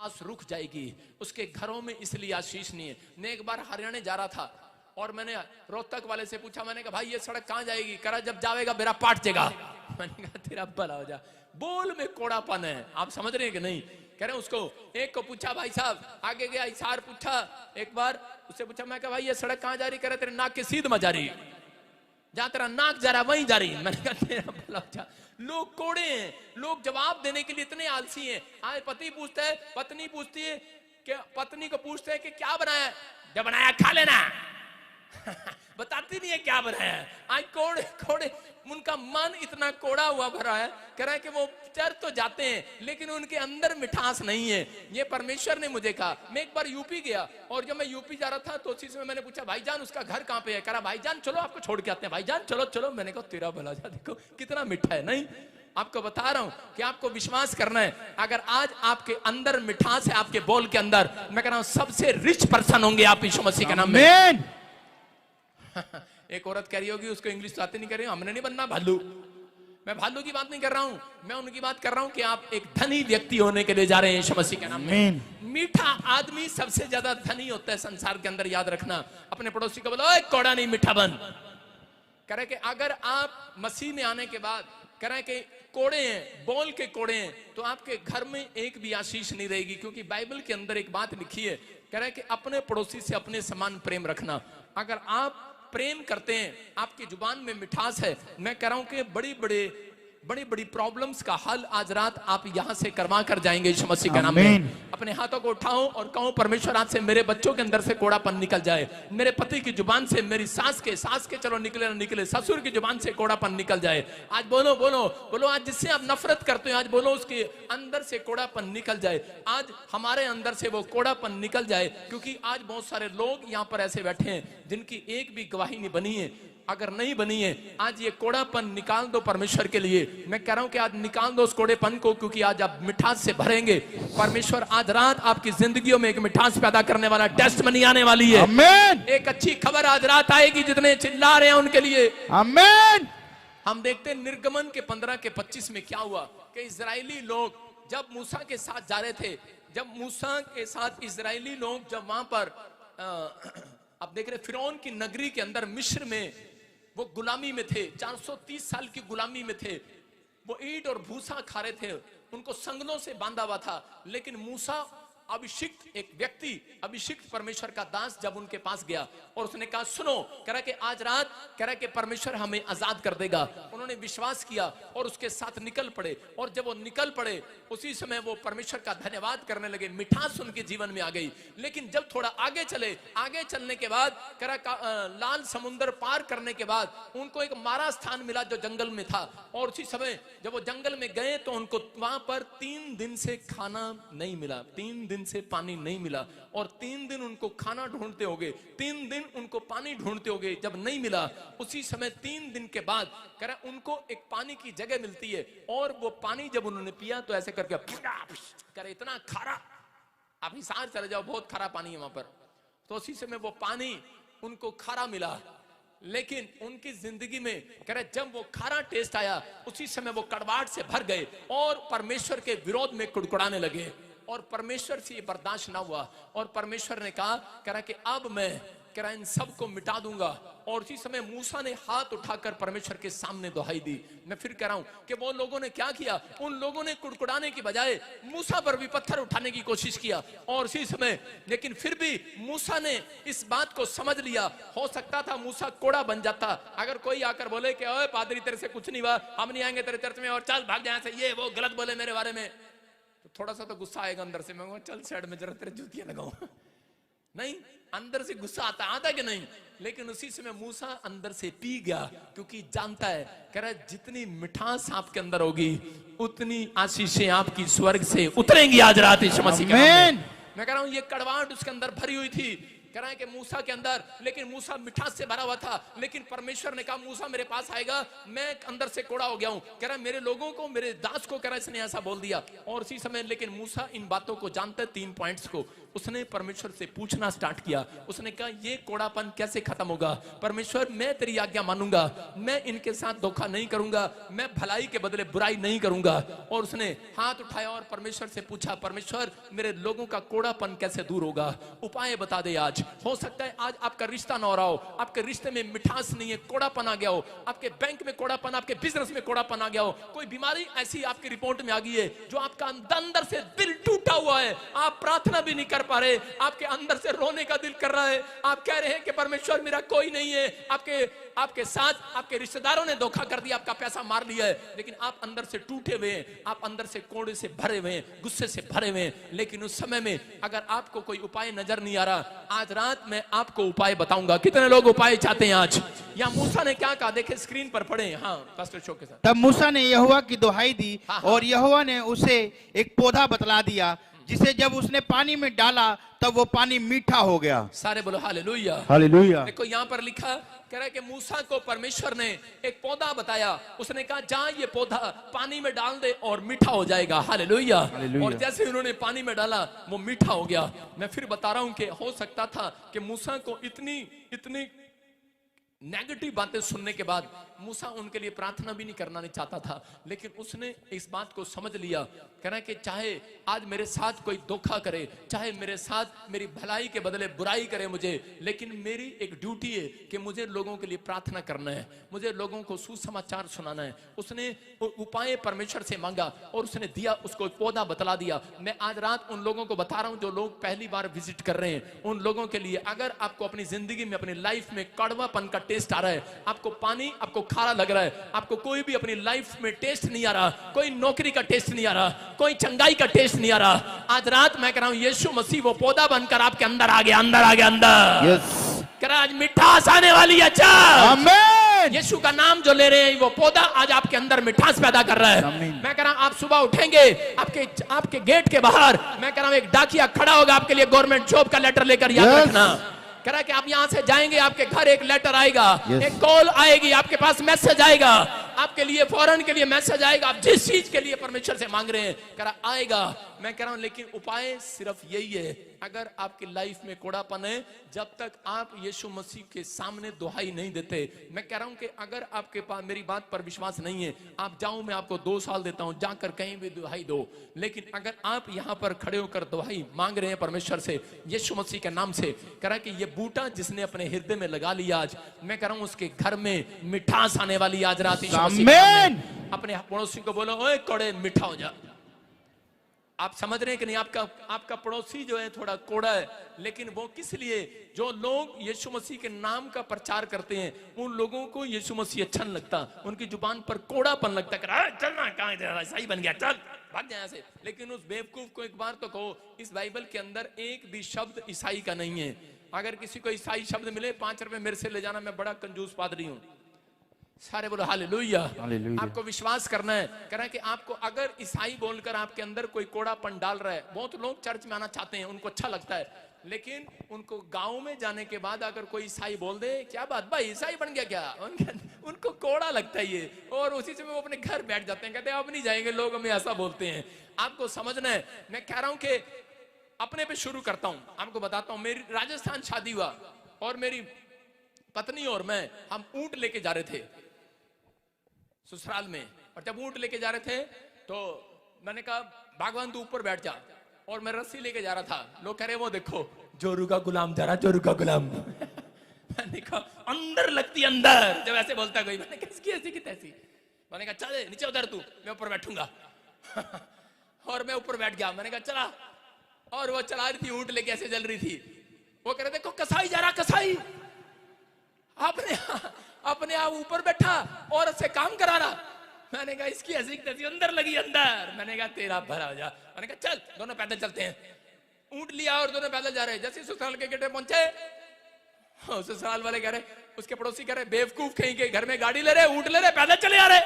आस रुक जाएगी, उसके घरों में इसलिए आशीष नहीं है। मैं एक बार हरियाणा जा रहा था और मैंने रोहतक वाले से पूछा, मैंने कहा भाई ये सड़क कहाँ जाएगी? कह रहा जब जाएगा मेरा पाट जाएगा। मैंने कहा तेरा भला हो जा, बोल में कोड़ापन है, आप समझ रहे हैं कि नहीं? कह रहे उसको, एक को पूछा भाई साहब, आगे गया इशार पूछा एक बार, उससे पूछा, मैं कहा भाई ये सड़क कहाँ जा रही? कह रहे तेरे नाक के सीध में जा रही, जहां तेरा नाक जा रहा वहीं जा रही। मैंने कहा तेरा भला हो जा। लोग कोड़े हैं, लोग जवाब देने के लिए इतने आलसी हैं। आज पति पूछता है, पत्नी पूछती है, पत्नी को पूछते हैं कि क्या बनाया? जब बनाया खा लेना। बताती नहीं है क्या बनाया। आज कोड़े कोड़े, उनका मन इतना कोड़ा हुआ भरा है, कह रहा है कि वो चर तो जाते हैं लेकिन उनके अंदर मिठास नहीं है। ये परमेश्वर ने मुझे कहा। मैं एक बार यूपी गया और जब मैं यूपी जा रहा था तो उसी समय मैंने पूछा, भाईजान उसका घर कहाँ पे है? कह रहा भाईजान चलो आपको छोड़ के आते हैं, भाईजान चलो चलो। मैंने कहा तेरा भला जा, देखो कितना मीठा है। नहीं, आपको बता रहा हूं कि आपको विश्वास करना है। अगर आज आपके अंदर मिठास है, आपके बोल के अंदर, मैं कह रहा हूं सबसे रिच पर्सन होंगे आप यीशु मसीह के नाम में। एक औरत कह रही होगी उसको इंग्लिश आती नहीं, कर रही हूं हमने नहीं बनना भालू। मैं भालू की बात नहीं कर रहा हूं, मैं उनकी बात कर रहा हूं कि आप एक धनी व्यक्ति होने के लिए जा रहे हैं यीशु मसीह के नाम में। मीठा आदमी सबसे ज्यादा धनी होता है संसार के अंदर, याद रखना। अपने पड़ोसी को बोलो कोड़ा नहीं मीठा बन। कह रहे कि अगर आप मसीह में आने के बाद कह रहे कि कोड़े हैं, बोल के कोड़े हैं, तो आपके घर में एक भी आशीष नहीं रहेगी। क्योंकि बाइबल के अंदर एक बात लिखी है, कह रहे कि अपने पड़ोसी से अपने समान प्रेम रखना। अगर आप प्रेम करते हैं, आपकी जुबान में मिठास है, मैं कह रहा हूं कि बड़ी बड़ी प्रॉब्लम्स का हल आज रात आप यहां से करवा कर जाएंगे यीशु मसीह के नाम में। अपने हाथों को उठाओ और कहो, परमेश्वर आज से मेरे बच्चों के अंदर से कोड़ापन निकल जाए। मेरे पति की जुबान से, मेरी सास के चलो निकले ना निकले, ससुर की जुबान से कोड़ापन निकल जाए। आज बोलो बोलो बोलो, आज जिससे आप नफरत करते हो, आज बोलो उसके अंदर से कोड़ापन निकल जाए। आज हमारे अंदर से वो कोड़ापन निकल जाए। क्योंकि आज बहुत सारे लोग यहाँ पर ऐसे बैठे हैं जिनकी एक भी गवाही नहीं बनी है। अगर नहीं बनी है, आज ये कोड़ापन निकाल दो परमेश्वर के लिए। मैं कह रहा हूं कि आज निकाल दो उस कोड़ेपन को, क्योंकि आज आप मिठास से भरेंगे। परमेश्वर आज रात आपकी जिंदगियों में एक मिठास पैदा करने वाला टेस्टमनी आने वाली है। आमीन। एक अच्छी खबर आज रात आएगी, जितने चिल्ला रहे हैं उनके लिए। आमीन। हम देखते हैं निर्गमन के 15 के 25 में क्या हुआ कि इजरायली लोग जब मूसा के साथ जा रहे थे, जब मूसा के साथ इजरायली लोग जब वहां पर आप देख रहे फिरौन की नगरी के अंदर मिस्र में वो गुलामी में थे, 430 साल की गुलामी में थे। वो ईंट और भूसा खा रहे थे, उनको संगलों से बांधा हुआ था। लेकिन मूसा अभिषिक्त एक व्यक्ति, अभिषिक्त परमेश्वर का दास जब उनके पास गया और उसने कहा सुनो, कह रहा कि आज रात कह रहा कि परमेश्वर हमें आजाद कर देगा। उन्होंने विश्वास किया और उसके साथ निकल पड़े। और जब वो निकल पड़े उसी समय वो परमेश्वर का धन्यवाद करने लगे, मिठास उनके जीवन में आ गई। लेकिन जब थोड़ा आगे चले, आगे चलने के बाद कह रहा लाल समुद्र पार करने के बाद उनको एक मारा स्थान मिला जो जंगल में था। और उसी समय जब वो जंगल में गए तो उनको वहां पर 3 दिन से खाना नहीं मिला, 3 दिन से पानी नहीं मिला, और 3 दिन उनको खाना ढूंढते होंगे, 3 दिन उनको पानी ढूंढते होंगे। जब नहीं मिला उसी समय 3 दिन के बाद कह रहा उनको एक पानी की जगह मिलती है। और वो पानी जब उन्होंने पिया तो ऐसे करके कह रहे इतना खारा, आप हिसार चले जाओ, बहुत खारा पानी है वहां पर। तो उसी समय वो पानी उनको खारा मिला। लेकिन उनकी जिंदगी में कह रहे जब वो खारा टेस्ट आया उसी समय वो कड़वाहट से भर गए और परमेश्वर के विरोध में कुड़कुड़ाने लगे। और परमेश्वर से ये बर्दाश्त ना हुआ और परमेश्वर ने कहा, कह रहा कि अब मैं कह रहा इन सबको मिटा दूंगा। और उसी समय मूसा ने हाथ उठाकर परमेश्वर के सामने दुहाई दी। मैं फिर कह रहा हूं कि वो लोगों ने क्या किया, उन लोगों ने कुड़कुड़ाने की बजाय मूसा पर भी पत्थर उठाने की कोशिश किया। और उसी समय लेकिन फिर भी मूसा ने इस बात को समझ लिया। हो सकता था मूसा कोड़ा बन जाता। अगर कोई आकर बोले कि ओए पादरी तेरे से कुछ नहीं हुआ, हम नहीं आएंगे तेरे चर्च में और चल भाग जाए से, ये वो गलत बोले मेरे बारे में, तो थोड़ा सा तो गुस्सा आएगा अंदर से। मैं चल साइड में जरा तेरे जूतियां लगाऊं। नहीं, अंदर से गुस्सा आता कि नहीं। लेकिन उसी समय मूसा अंदर से पी गया, क्योंकि जानता है कह रहा है जितनी मिठास आपके अंदर होगी उतनी आशीषें आपकी स्वर्ग से उतरेंगी आज रात यीशु मसीह के नाम में। मैं कह रहा हूं ये कड़वाहट उसके अंदर भरी हुई थी। कह रहा है कि मूसा के अंदर, लेकिन मूसा मिठास से भरा हुआ था, लेकिन परमेश्वर ने कहा मूसा मेरे पास आएगा, मैं अंदर से कोड़ा हो गया हूं। कह रहा है मेरे लोगों को, मेरे दास को, कह रहा है इसने ऐसा बोल दिया। और उसी समय लेकिन मूसा इन बातों को जानते, 3 पॉइंट्स को उसने परमेश्वर से पूछना स्टार्ट किया। उसने कहा ये कोड़ापन कैसे खत्म होगा? परमेश्वर मैं तेरी आज्ञा मानूंगा, मैं इनके साथ धोखा नहीं करूंगा, मैं भलाई के बदले बुराई नहीं करूंगा। और उसने हाथ उठाया और परमेश्वर से पूछा, परमेश्वर मेरे लोगों का कोड़ापन कैसे दूर होगा? उपाय बता दे। आज हो सकता है आज आपका रिश्ता ना हो रहा हो, आपके रिश्ते में मिठास नहीं है, कोड़ापन आ गया हो, आपके बैंक में कोड़ापन, आपके बिजनेस में कोड़ापन आ गया हो, कोई बीमारी ऐसी आपकी रिपोर्ट में आ गई है जो आपका अंदर से दिल टूटा हुआ है, आप प्रार्थना भी नहीं कर पा रहे, आपके अंदर से रोने का दिल कर रहा है, आप कह रहे हैं कि परमेश्वर मेरा कोई नहीं है, आपके साथ आपके रिश्तेदारों ने धोखा कर दिया, आपका पैसा मार लिया है, लेकिन आप अंदर से टूटे हुए हैं, आप अंदर से कोड़े से भरे हुए हैं, गुस्से से भरे हुए हैं। लेकिन उस समय में अगर आपको कोई उपाय नजर नहीं आ रहा, आज रात मैं आपको उपाय बताऊंगा। कितने लोग उपाय चाहते हैं आज? या मूसा ने क्या कहा, देखे स्क्रीन पर पढ़े। हाँ पास्टर शो के साथ। तब मूसा ने यहोवा की दुहाई दी, हाँ। और यहोवा ने उसे एक पौधा बतला दिया, जिसे जब उसने पानी में डाला तब वो पानी मीठा हो गया। सारे बोलो हालेलुया। हालेलुया। देखो यहाँ पर लिखा, कह रहा है कि मूसा को परमेश्वर ने एक पौधा बताया, उसने कहा जा ये पौधा पानी में डाल दे और मीठा हो जाएगा। हालेलुया। और जैसे उन्होंने पानी में डाला वो मीठा हो गया। मैं फिर बता रहा हूं कि हो सकता था कि मूसा को इतनी नेगेटिव बातें सुनने के बाद मूसा उनके लिए प्रार्थना भी नहीं करना नहीं चाहता था, लेकिन उसने इस बात को समझ लिया। कह रहा है कि चाहे आज मेरे साथ कोई धोखा करे, चाहे मेरे साथ मेरी भलाई के बदले बुराई करे मुझे, लेकिन मेरी एक ड्यूटी है कि मुझे लोगों के लिए प्रार्थना करना है, मुझे लोगों को सुसमाचार सुनाना है। उसने उपाय परमेश्वर से मांगा और उसने दिया, उसको पौधा बतला दिया। मैं आज रात उन लोगों को बता रहा हूं जो लोग पहली बार विजिट कर रहे हैं, उन लोगों के लिए अगर आपको अपनी जिंदगी में, अपनी लाइफ में कड़वापन का टेस्ट आ रहा है, आपको पानी आपको खारा लग रहा है, आपको कोई भी अपनी लाइफ में टेस्ट नहीं आ रहा, कोई नौकरी का टेस्ट नहीं आ रहा, कोई चंगाई का टेस्ट नहीं आ रहा, आज रात मैं कह रहा हूं यीशु मसीह वो पौधा बनकर आपके अंदर आ गया, अंदर आ गया, अंदर। यस। कह रहा आज मिठास आने वाली है। आमीन। यीशु का नाम जो ले रहे हैं वो पौधा आज आपके अंदर मिठास पैदा कर रहा है। मैं कह रहा हूं आप सुबह उठेंगे, आपके गेट के बाहर मैं कह रहा हूं एक डाकिया खड़ा होगा आपके लिए गवर्नमेंट जॉब का लेटर लेकर, याद रखना। कह रहा है कि आप यहां से जाएंगे, आपके घर एक लेटर आएगा, एक कॉल आएगी, आपके पास मैसेज आएगा, आपके लिए फौरन के लिए मैसेज आएगा, आप जिस चीज के लिए परमेश्वर से मांग रहे हैं कह रहा आएगा। मैं कह रहा हूं लेकिन उपाय सिर्फ यही है, अगर आपकी लाइफ में कोड़ापन है, जब तक आप यीशु मसीह के सामने दुहाई नहीं देते, मैं कह रहा हूं कि अगर आपके पास मेरी बात पर विश्वास नहीं है, आप जाओ, मैं आपको 2 साल देता हूं, जाकर कहीं भी दुहाई दो। लेकिन अगर आप यहां पर खड़े होकर दुहाई मांग रहे हैं परमेश्वर से यीशु मसीह के नाम से, कह रहा है कि ये बूटा जिसने अपने हृदय में लगा लिया, आज मैं कह रहा हूं उसके घर में मिठास आने वाली आज रात। अपने पड़ोसी को बोलो ओए कोड़े मीठा हो जा। आप समझ रहे हैं कि नहीं, आपका पड़ोसी जो है थोड़ा कोड़ा है, लेकिन वो किस लिए? जो लोग यीशु मसीह के नाम का प्रचार करते हैं उन लोगों को यीशु मसीह अच्छा नहीं लगता, उनकी जुबान पर कोड़ापन लगता है, चलना कहां सही बन गया, चल भाग जाए से। लेकिन उस बेवकूफ को एक बार तो कहो, इस बाइबल के अंदर एक भी शब्द ईसाई का नहीं है। अगर किसी को ईसाई शब्द मिले 5 रुपए मेरे से ले जाना, मैं बड़ा कंजूस पादरी हूं। सारे बोलो हालेलुया। आपको विश्वास करना है। कह रहा है कि आपको अगर ईसाई बोलकर आपके अंदर कोई कोड़ापन डाल रहा है, बहुत लोग चर्च में आना चाहते हैं, उनको अच्छा लगता है, लेकिन उनको गांव में जाने के बाद अगर कोई ईसाई बोल दे क्या बात भाई ईसाई बन गया क्या, उनको कोड़ा लगता है ये, और उसी से वो अपने घर बैठ जाते हैं, कहते हैं अब नहीं जाएंगे, लोग हमें ऐसा बोलते हैं। आपको समझना है, मैं कह रहा हूं कि अपने पे शुरू करता हूं, आपको बताता हूं। मेरी राजस्थान शादी हुआ और मेरी पत्नी और मैं, हम ऊंट लेके जा रहे थे ससुराल में, और जब ऊंट लेके जा रहे थे तो मैंने कहा भगवान तू ऊपर बैठ जा, और मैं रस्सी लेके जा रहा था। लोग कह रहे वो देखो जोरू का गुलाम जा रहा, जोरू का गुलाम। मैंने कहा अंदर लगती अंदर, जब ऐसे बोलता कोई, मैंने किसकी ऐसी की तैसी, मैंने कहा चल नीचे उतर तू, मैं ऊपर बैठूंगा। और मैं ऊपर बैठ गया, मैंने कहा चला, और वो चला रही थी ऊंट लेके, ऐसे चल रही थी। वो कह रहे देखो कसाई जा रहा, कसाई अपने आप ऊपर बैठा औरत से काम करा रहा। मैंने कहा इसकी ऐसी तैसी, अंदर लगी अंदर। मैंने कहा तेरा भला हो जा। मैंने कहा चल दोनों पैदल चलते हैं। ऊंट लिया और दोनों पैदल जा रहे। जैसे ससुराल के गेट पे पहुंचे, ससुराल वाले कह रहे, उसके पड़ोसी कह रहे बेवकूफ कहीं के, घर में गाड़ी ले रहे, ऊंट ले रहे, पैदल चले आ रहे।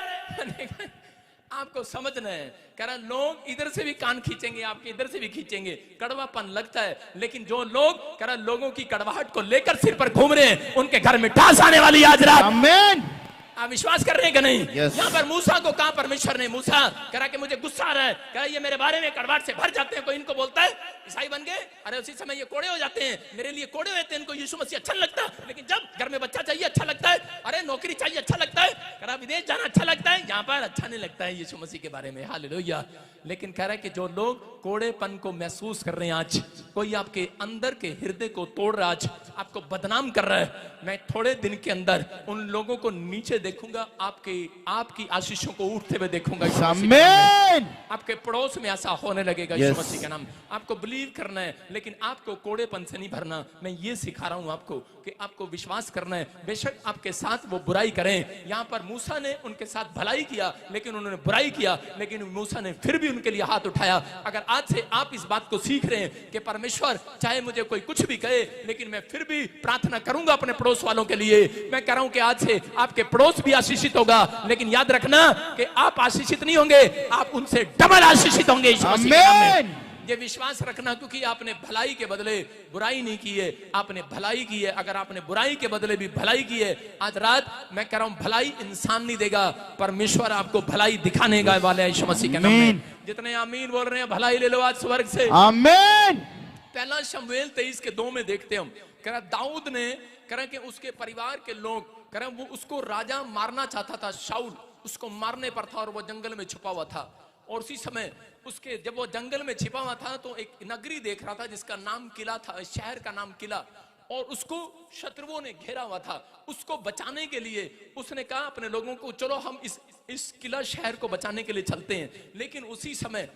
आपको समझना है। कह रहा लोग इधर से भी कान खींचेंगे, आपके इधर से भी खींचेंगे, कड़वापन लगता है, लेकिन जो लोग कह रहा लोगों की कड़वाहट को लेकर सिर पर घूम रहे हैं, उनके घर में टास आने वाली आज रात। आमीन। आप विश्वास कर रहे हैं कि नहीं? Yes. यहाँ पर मूसा को कहा परमेश्वर ने, मूसा कह रहा कि मुझे गुस्सा आ रहा है, कह रहा ये मेरे बारे में कड़वाहट से भर जाते हैं, कोई इनको बोलता है ईसाई बन गए, अरे उसी समय ये कोड़े हो जाते हैं, मेरे लिए कोड़े होते हैं, इनको यीशु मसीह अच्छा लगता है, लेकिन जब घर में बच्चा चाहिए अच्छा लगता है, अरे नौकरी चाहिए अच्छा लगता है, कह रहा विदेश जाना अच्छा लगता है, यहाँ पर अच्छा नहीं लगता है यीशु मसीह के बारे में। हालेलुया। लेकिन कह रहा है कि जो लोग कोड़ेपन को महसूस कर रहे हैं, आज कोई आपके अंदर के हृदय को तोड़ रहा है, आज आपको बदनाम कर रहा है, मैं थोड़े दिन के अंदर उन लोगों को नीचे देखूंगा, आपकी आशीषों को उठते हुए देखूंगा। आमीन। आपके पड़ोस में ऐसा होने लगेगा यीशु मसीह का नाम। आपको बिलीव करना है, लेकिन आपको कोड़ेपन से नहीं भरना। मैं ये सिखा रहा हूं आपको कि आपको विश्वास करना है, बेशक आपके साथ वो बुराई करें। यहाँ पर मूसा ने उनके साथ भलाई किया, लेकिन उन्होंने बुराई किया, लेकिन मूसा ने फिर भी उनके लिए हाथ उठाया। अगर आज से आप इस बात को सीख रहे हैं कि परमेश्वर चाहे मुझे कोई कुछ भी कहे, लेकिन मैं फिर भी प्रार्थना करूंगा अपने पड़ोस वालों के लिए, मैं कह रहा हूं कि आज से आपके पड़ोस भी आशीषित होगा, लेकिन याद रखना कि आप आशीषित नहीं होंगे, आप उनसे डबल आशीषित होंगे यीशु मसीह के नाम में। ये विश्वास रखना, क्योंकि आपने भलाई के बदले बुराई नहीं की है, आपने भलाई की है। अगर आपने बुराई के बदले भी भलाई की है, आज रात मैं कह रहा हूं भलाई इंसान नहीं देगा, परमेश्वर आपको भलाई दिखाने वाला है यीशु मसीह के नाम में। जितने आमीन बोल रहे हैं, भलाई ले लो आज स्वर्ग से। आमीन। पहला शमूएल 23:2 में देखते हम, कह रहा दाऊद ने कह रहा कि उसके परिवार के लोग कह रहा वो उसको राजा मारना चाहता था, शाऊल उसको मारने पर था और वो जंगल में छुपा हुआ था। और उसी समय उसके जब वो जंगल में छिपा हुआ था तो एक नगरी देख रहा था जिसका नाम किला था, शहर का नाम किला, और उसको शत्रुओं ने घेरा हुआ था। उसको बचाने के लिए उसने कहा अपने लोगों को, चलो हम इस किला शहर को बचाने के लिए चलते हैं। लेकिन उसी समय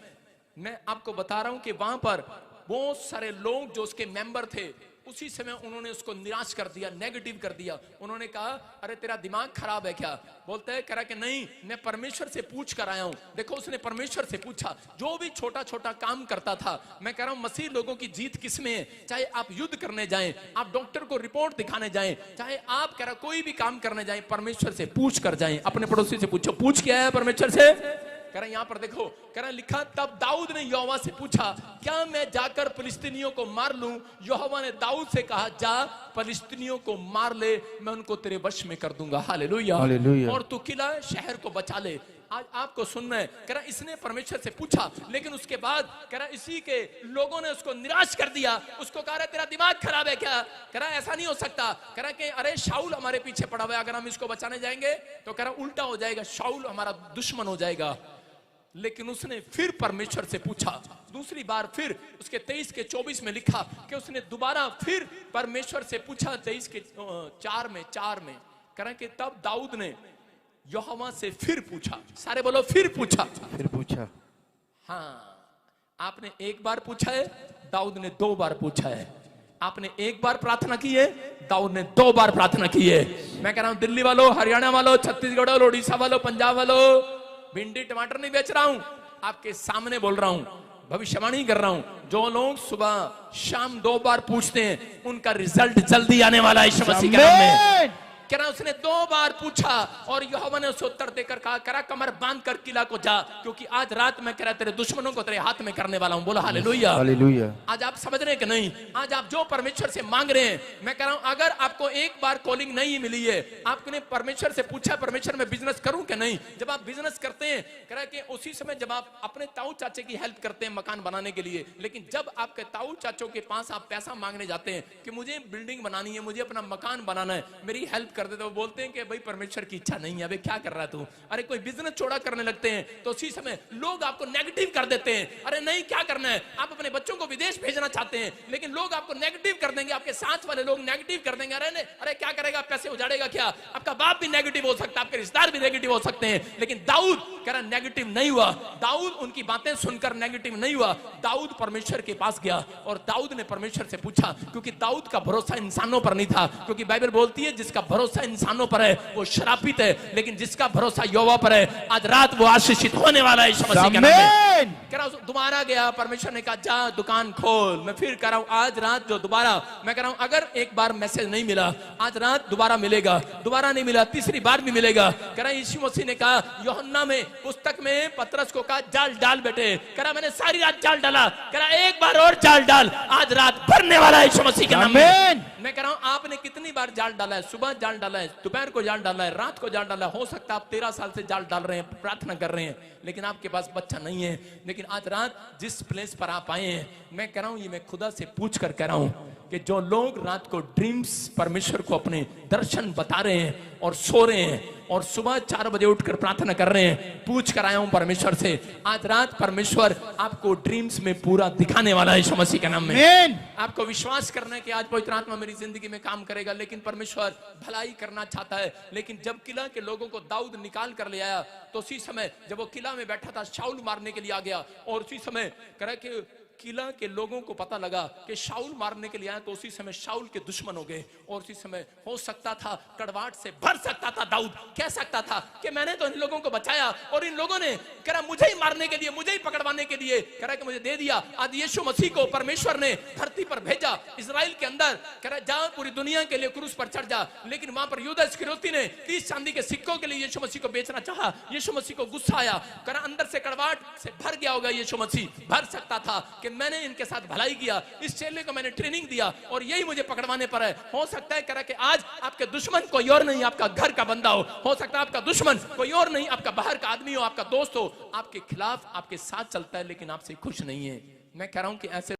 मैं आपको बता रहा हूं कि वहां पर बहुत सारे लोग जो उसके मेंबर थे, उसी समय उन्होंने उसको निराश कर दिया, नेगेटिव कर दिया। उन्होंने कहा अरे तेरा दिमाग खराब है क्या? बोलता है करा कि नहीं, मैं परमेश्वर से पूछ कर आया हूं। देखो उसने परमेश्वर से पूछा, जो भी छोटा छोटा काम करता था। मैं कह रहा हूं मसीह लोगों की जीत किस में है? चाहे आप युद्ध करने जाएं, आप डॉक्टर को रिपोर्ट दिखाने जाएं, चाहे आप कह रहा कोई भी काम करने जाएं, परमेश्वर से पूछ कर जाएं। अपने पड़ोसी से पूछो, पूछ क्या है परमेश्वर से? कह रहा यहाँ पर देखो, कह रहा लिखा तब दाऊद ने यहोवा से पूछा, क्या मैं जाकर फिलिस्तीनियों को मार लूं? यहोवा ने दाऊद से कहा, जा फिलिस्तीनियों को मार ले, मैं उनको तेरे वश में कर दूंगा। Hallelujah, hallelujah. और तू किला शहर को बचा ले। आज आपको सुनना है, कह रहा इसने परमेश्वर से पूछा, लेकिन उसके बाद कह रहा इसी के लोगों ने उसको निराश कर दिया। उसको कह रहा तेरा दिमाग खराब है क्या? कह रहा ऐसा नहीं हो सकता। कह रहा कि अरे शाऊल हमारे पीछे पड़ा हुआ है, अगर हम इसको बचाने जाएंगे तो कह रहा उल्टा हो जाएगा, शाऊल हमारा दुश्मन हो जाएगा। लेकिन उसने फिर परमेश्वर से पूछा दूसरी बार, फिर उसके 23:24 में लिखा कि उसने दोबारा फिर परमेश्वर से पूछा। 23:4 में कह रहा कि तब दाऊद ने यहोवा से फिर पूछा। सारे बोलो फिर पूछा, फिर पूछा। हाँ, आपने एक बार पूछा है, दाऊद ने 2 बार पूछा है। आपने एक बार प्रार्थना की है, दाऊद ने 2 बार प्रार्थना की है। मैं कह रहा हूं दिल्ली वालों, हरियाणा वालों, छत्तीसगढ़ वालों, उड़ीसा वालों, पंजाब वालों, भिंडी टमाटर नहीं बेच रहा हूं, आपके सामने बोल रहा हूं, भविष्यवाणी कर रहा हूं। जो लोग सुबह शाम 2 बार पूछते हैं, उनका रिजल्ट जल्दी आने वाला है यीशु मसीह के नाम में। कह रहा उसने 2 बार पूछा और यहोवा ने उसे उत्तर देकर कहा, करा कमर बांध कर किला को जा, क्योंकि आज रात मैं कह रहा तेरे दुश्मनों को तेरे हाथ में करने वाला हूं। बोला हालेलुया, हालेलुया। आज आप समझ रहे हैं कि नहीं? आज आप जो परमेश्वर से मांग रहे हैं, मैं कह रहा हूं अगर आपको एक बार कॉलिंग नहीं मिली है, आपने परमेश्वर से पूछा परमेश्वर मैं बिजनेस करूं कि नहीं, जब आप बिजनेस करते हैं, कह रहा कि उसी समय जब आप अपने ताऊ चाचे की हेल्प करते हैं मकान बनाने के लिए, लेकिन जब आपके ताऊ चाचों के पास आप पैसा मांगने जाते हैं कि मुझे बिल्डिंग बनानी है, मुझे अपना मकान बनाना है, मेरी हेल्प कर दे, तो बोलते हैं कि भाई परमेश्वर की इच्छा नहीं है, अबे क्या कर रहा तू? अरे कोई बिजनेस छोड़ा करने लगते हैं तो उसी समय लोग आपको नेगेटिव कर देते हैं। अरे नहीं, क्या करना है? आप अपने बच्चों को विदेश भेजना चाहते हैं, लेकिन लोग आपको नेगेटिव कर देंगे, आपके साथ वाले लोग नेगेटिव कर देंगे। अरे क्या करेगा, पैसे उजाड़ेगा क्या? आपका बाप भी नेगेटिव हो सकता है, आपके रिश्तेदार भी नेगेटिव हो सकते हैं, लेकिन दाऊद कह रहा नेगेटिव नहीं हुआ। दाऊद उनकी बातें सुनकर नेगेटिव नहीं हुआ। दाऊद परमेश्वर के पास गया और दाऊद ने परमेश्वर से पूछा, क्योंकि दाऊद का भरोसा इंसानों पर नहीं था, क्योंकि बाइबल बोलती है जिसका भरोसा भरोसा इंसानों पर है वो श्रापित है, लेकिन जिसका भरोसा यहोवा पर है आज रात वो आशीषित होने वाला है यीशु मसीह के नाम में। कह रहा हूं दोबारा गया, परमेश्वर ने कहा जा दुकान खोल। मैं फिर कह रहा हूं आज रात जो दोबारा मैं कह रहा हूं अगर एक बार मैसेज नहीं मिला आज रात दोबारा मिलेगा, दोबारा नहीं मिला तीसरी बार भी मिलेगा। कह रहा यीशु मसीह ने कहा यूहन्ना में पुस्तक में पतरस को कहा जाल डाल बेटे। कह रहा मैंने सारी रात जाल डाला। कह रहा एक बार और जाल डाल, आज रात भरने वाला है यीशु मसीह के नाम में। मैं कह रहा हूं आपने कितनी बार जाल डाला है? सुबह जाल डाला है, दोपहर को जाल डाला है, रात को जाल डाला है। हो सकता है आप 13 साल से जाल डाल रहे हैं, प्रार्थना कर रहे हैं, लेकिन आपके पास बच्चा नहीं है। लेकिन आज रात जिस प्लेस पर आप आए हैं मैं कह रहा हूं ये मैं खुदा से पूछ कर कह रहा हूं कि जो लोग रात को ड्रीम्स परमेश्वर को अपने दर्शन बता रहे हैं और सो रहे हैं और सुबह 4 बजे उठकर प्रार्थना कर रहे हैं, पूछ कर आया हूं परमेश्वर से आज रात परमेश्वर आपको ड्रीम्स में पूरा दिखाने वाला है यीशु मसीह के नाम में। आपको विश्वास करना है कि आज पवित्र आत्मा मेरी जिंदगी में काम करेगा, लेकिन परमेश्वर भलाई करना चाहता है। लेकिन जब किला के लोगों को दाऊद निकाल कर ले आया तो उसी समय जब वो किला में बैठा था शाऊल मारने के लिए आ गया और उसी समय कह कि किला के लोगों को पता लगा कि शाऊल मारने के लिए आया तो उसी समय शाऊल के दुश्मन हो गए और उसी समय हो सकता था कड़वाहट से भर सकता था दाऊद, कह सकता था कि मैंने तो इन लोगों को बचाया और इन लोगों ने कह रहा मुझे ही मारने के लिए, मुझे ही पकड़वाने के लिए कह रहा कि मुझे दे दिया। आज यीशु मसीह को परमेश्वर ने धरती पर भेजा इजराइल के अंदर, कह रहा जा पूरी दुनिया के लिए क्रूस पर चढ़ जा। लेकिन वहां पर यूदा इस्करियोती ने 30 चांदी के सिक्कों के लिए यीशु मसीह को बेचना चाहा। यीशु मसीह को गुस्सा आया, कह रहा अंदर से कड़वाहट से भर गया होगा यीशु मसीह, भर सकता था कि मैंने इनके साथ भलाई किया, इस चेले को मैंने ट्रेनिंग दिया और यही मुझे पकड़वाने पर है। हो सकता है कह कि आज आपके दुश्मन कोई और नहीं, आपका घर का बंदा हो सकता है आपका दुश्मन कोई और नहीं, आपका बाहर का आदमी हो, आपका दोस्त हो, आपके खिलाफ आपके साथ चलता है लेकिन आपसे खुश नहीं है। मैं कह रहा हूं कि ऐसे